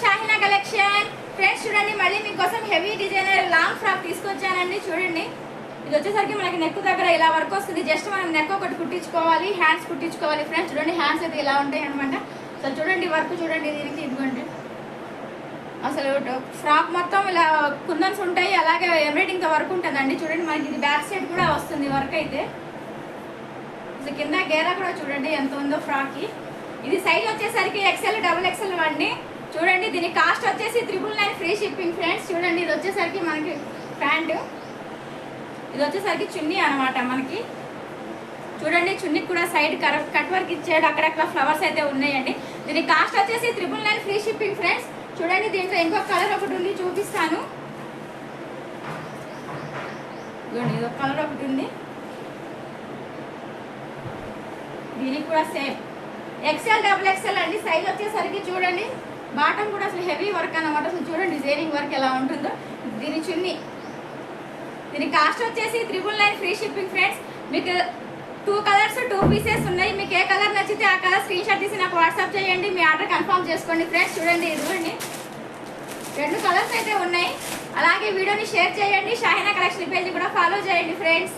Shahina collection. Friends చూడండి, మళ్ళీ మీకోసం హెవీ డిజైనర్ లాంగ్ ఫ్రాక్ తీసుకొచ్చానండి. చూడండి, ఇది వచ్చేసరికి మనకి నెక్ దగ్గర ఇలా వర్క్ వస్తుంది. జస్ట్ మనం నెక్ ఒకటి కుట్టించుకోవాలి, హ్యాండ్స్ కుట్టించుకోవాలి. ఫ్రెండ్స్ చూడండి, హ్యాండ్స్ అయితే ఇలా ఉంటాయి అనమాట. సో చూడండి వర్క్ చూడండి, దీనికి ఇదిగోండి అసలు ఫ్రాక్ మొత్తం ఇలా కుందన్స్ ఉంటాయి, అలాగే ఎంబ్రాయిడింగ్తో వర్క్ ఉంటుందండి. చూడండి, మనకి ఇది బ్యాక్ సైడ్ కూడా వస్తుంది వర్క్ అయితే. అసలు కింద గేరా కూడా చూడండి ఎంత ఉందో ఫ్రాక్కి. ఇది సైజ్ వచ్చేసరికి XL XXL అండి. చూడండి, దీని కాస్ట్ వచ్చేసి 999 ఫ్రీ షిప్పింగ్. ఫ్రెండ్స్ చూడండి, ఇది వచ్చేసరికి మనకి ప్యాంటు, ఇది వచ్చేసరికి చున్నీ అనమాట. మనకి చూడండి, చున్నీకి కూడా సైడ్ కట్ వర్క్ ఇచ్చాడు, అక్కడక్కడ ఫ్లవర్స్ అయితే ఉన్నాయండి. దీని కాస్ట్ వచ్చేసి 999 ఫ్రీ షిప్పింగ్. ఫ్రెండ్స్ చూడండి, దీంట్లో ఇంకొక కలర్ ఒకటి ఉంది, చూపిస్తాను. ఇది ఒక కలర్ ఒకటి ఉంది, దీనికి కూడా సేమ్ XL XXL అండి. సైజ్ వచ్చేసరికి చూడండి, బాటమ్ కూడా అసలు హెవీ వర్క్ అనమాట. అసలు చూడండి డిజైనింగ్ వర్క్ ఎలా ఉంటుందో. దీని చున్నీ, దీని కాస్ట్ వచ్చేసి 999 ఫ్రీ షిప్పింగ్. ఫ్రెండ్స్ మీకు 2 కలర్స్ 2 పీసెస్ ఉన్నాయి. మీకు ఏ కలర్ నచ్చితే ఆ కలర్ స్క్రీన్ షాట్ తీసి నాకు వాట్సాప్ చేయండి, మీ ఆర్డర్ కన్ఫర్మ్ చేసుకోండి. ఫ్రెండ్స్ చూడండి, ఇదిగోండి 2 కలర్స్ అయితే ఉన్నాయి. అలాగే వీడియోని షేర్ చేయండి, షాహినా కలెక్షన్ పేజ్ కూడా ఫాలో చేయండి ఫ్రెండ్స్.